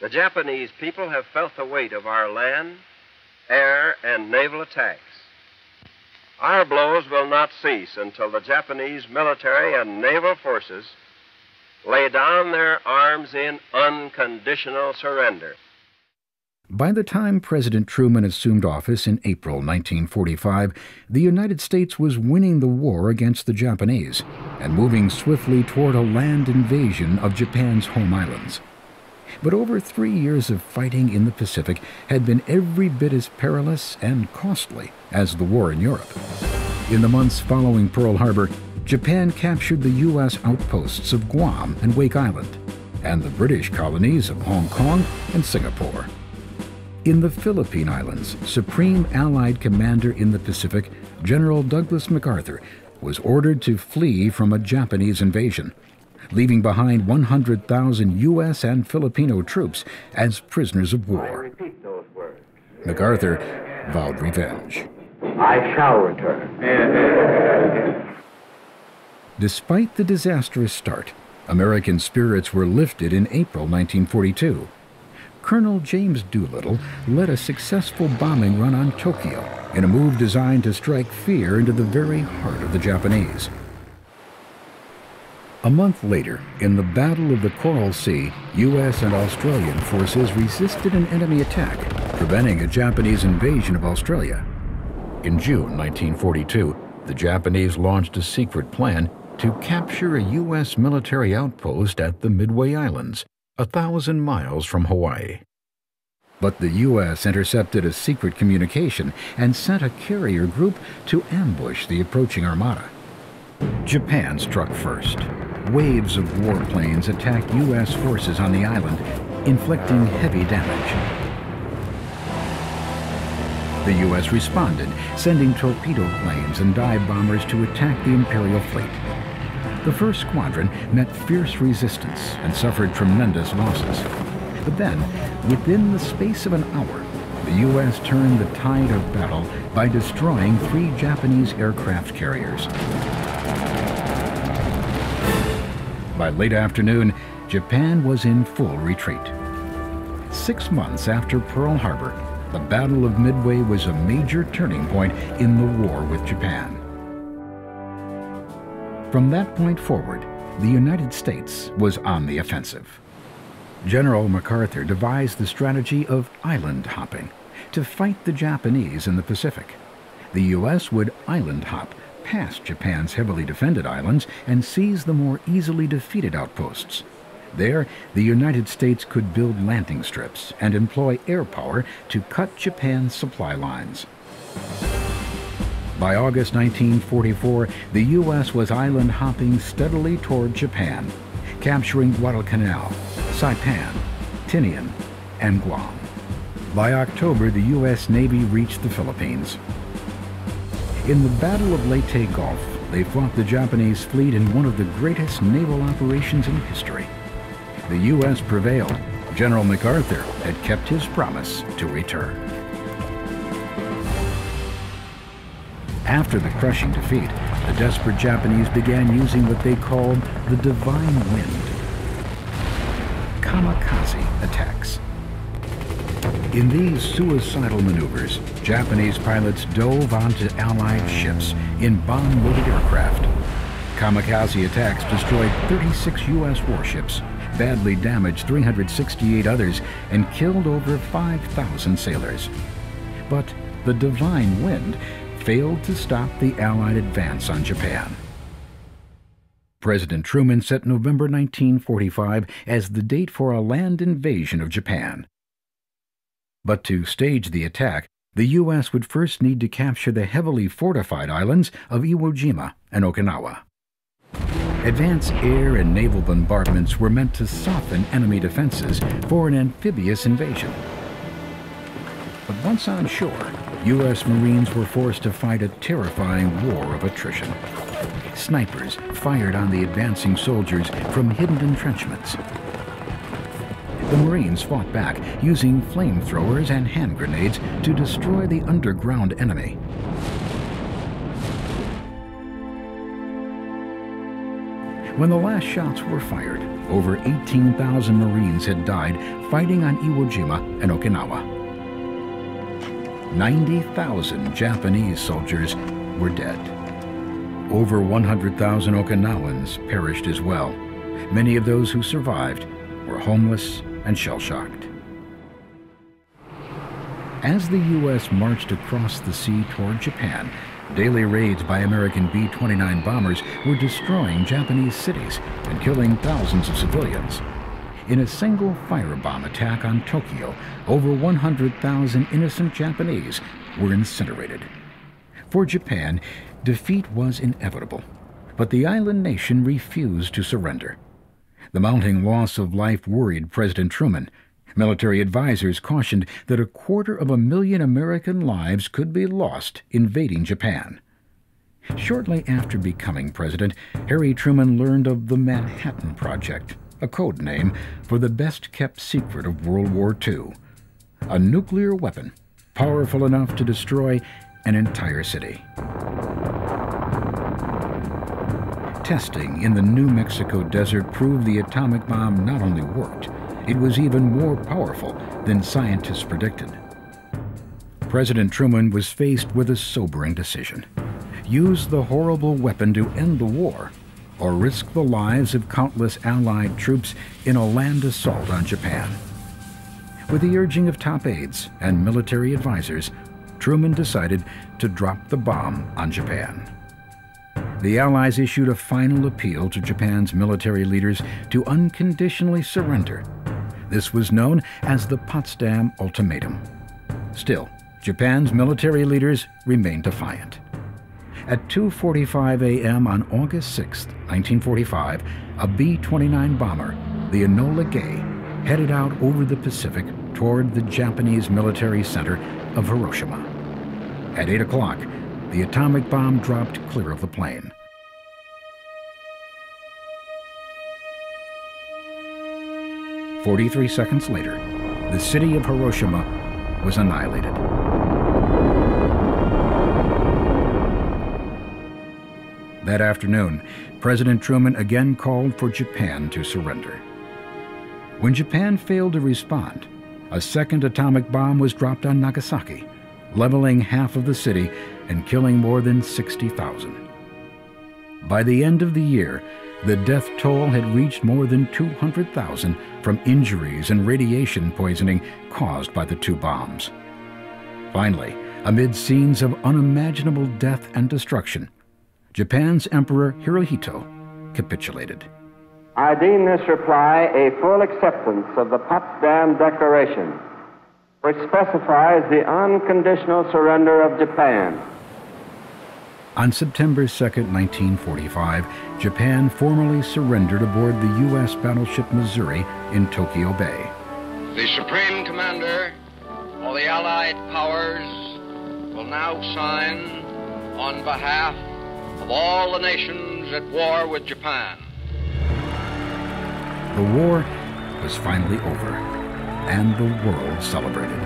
The Japanese people have felt the weight of our land, air, and naval attacks. Our blows will not cease until the Japanese military and naval forces lay down their arms in unconditional surrender. By the time President Truman assumed office in April 1945, the United States was winning the war against the Japanese and moving swiftly toward a land invasion of Japan's home islands. But over 3 years of fighting in the Pacific had been every bit as perilous and costly as the war in Europe. In the months following Pearl Harbor, Japan captured the U.S. outposts of Guam and Wake Island, and the British colonies of Hong Kong and Singapore. In the Philippine Islands, Supreme Allied Commander in the Pacific, General Douglas MacArthur, was ordered to flee from a Japanese invasion, leaving behind 100,000 U.S. and Filipino troops as prisoners of war. MacArthur vowed revenge. I shall return. Despite the disastrous start, American spirits were lifted in April 1942. Colonel James Doolittle led a successful bombing run on Tokyo in a move designed to strike fear into the very heart of the Japanese. A month later, in the Battle of the Coral Sea, U.S. and Australian forces resisted an enemy attack, preventing a Japanese invasion of Australia. In June 1942, the Japanese launched a secret plan to capture a U.S. military outpost at the Midway Islands, 1,000 miles from Hawaii. But the U.S. intercepted a secret communication and sent a carrier group to ambush the approaching armada. Japan struck first. Waves of warplanes attacked U.S. forces on the island, inflicting heavy damage. The U.S. responded, sending torpedo planes and dive bombers to attack the Imperial fleet. The first squadron met fierce resistance and suffered tremendous losses. But then, within the space of an hour, the U.S. turned the tide of battle by destroying 3 Japanese aircraft carriers. By late afternoon, Japan was in full retreat. 6 months after Pearl Harbor, the Battle of Midway was a major turning point in the war with Japan. From that point forward, the United States was on the offensive. General MacArthur devised the strategy of island hopping to fight the Japanese in the Pacific. The U.S. would island hop past Japan's heavily defended islands and seize the more easily defeated outposts. There, the United States could build landing strips and employ air power to cut Japan's supply lines. By August 1944, the U.S. was island hopping steadily toward Japan, capturing Guadalcanal, Saipan, Tinian, and Guam. By October, the U.S. Navy reached the Philippines. In the Battle of Leyte Gulf, they fought the Japanese fleet in one of the greatest naval operations in history. The U.S. prevailed. General MacArthur had kept his promise to return. After the crushing defeat, the desperate Japanese began using what they called the Divine Wind. Kamikaze attacks. In these suicidal maneuvers, Japanese pilots dove onto Allied ships in bomb-loaded aircraft. Kamikaze attacks destroyed 36 U.S. warships, badly damaged 368 others, and killed over 5,000 sailors. But the Divine Wind failed to stop the Allied advance on Japan. President Truman set November 1945 as the date for a land invasion of Japan. But to stage the attack, the U.S. would first need to capture the heavily fortified islands of Iwo Jima and Okinawa. Advanced air and naval bombardments were meant to soften enemy defenses for an amphibious invasion. But once on shore, U.S. Marines were forced to fight a terrifying war of attrition. Snipers fired on the advancing soldiers from hidden entrenchments. The Marines fought back using flamethrowers and hand grenades to destroy the underground enemy. When the last shots were fired, over 18,000 Marines had died fighting on Iwo Jima and Okinawa. 90,000 Japanese soldiers were dead. Over 100,000 Okinawans perished as well. Many of those who survived were homeless and shell-shocked. As the U.S. marched across the sea toward Japan, daily raids by American B-29 bombers were destroying Japanese cities and killing thousands of civilians. In a single firebomb attack on Tokyo, over 100,000 innocent Japanese were incinerated. For Japan, defeat was inevitable, but the island nation refused to surrender. The mounting loss of life worried President Truman. Military advisors cautioned that 250,000 American lives could be lost invading Japan. Shortly after becoming president, Harry Truman learned of the Manhattan Project, a code name for the best-kept secret of World War II, a nuclear weapon powerful enough to destroy an entire city. Testing in the New Mexico desert proved the atomic bomb not only worked, it was even more powerful than scientists predicted. President Truman was faced with a sobering decision: use the horrible weapon to end the war, or risk the lives of countless Allied troops in a land assault on Japan. With the urging of top aides and military advisors, Truman decided to drop the bomb on Japan. The Allies issued a final appeal to Japan's military leaders to unconditionally surrender. This was known as the Potsdam Ultimatum. Still, Japan's military leaders remained defiant. At 2:45 a.m. on August 6, 1945, a B-29 bomber, the Enola Gay, headed out over the Pacific toward the Japanese military center of Hiroshima. At 8 o'clock, the atomic bomb dropped clear of the plane. "43 seconds later, the city of Hiroshima was annihilated. That afternoon, President Truman again called for Japan to surrender. When Japan failed to respond, a second atomic bomb was dropped on Nagasaki, leveling half of the city and killing more than 60,000. By the end of the year, the death toll had reached more than 200,000 from injuries and radiation poisoning caused by the two bombs. Finally, amid scenes of unimaginable death and destruction, Japan's Emperor Hirohito capitulated. I deem this reply a full acceptance of the Potsdam Declaration, which specifies the unconditional surrender of Japan. On September 2, 1945, Japan formally surrendered aboard the U.S. battleship Missouri in Tokyo Bay. The Supreme Commander of the Allied powers will now sign on behalf of all the nations at war with Japan. The war was finally over, and the world celebrated.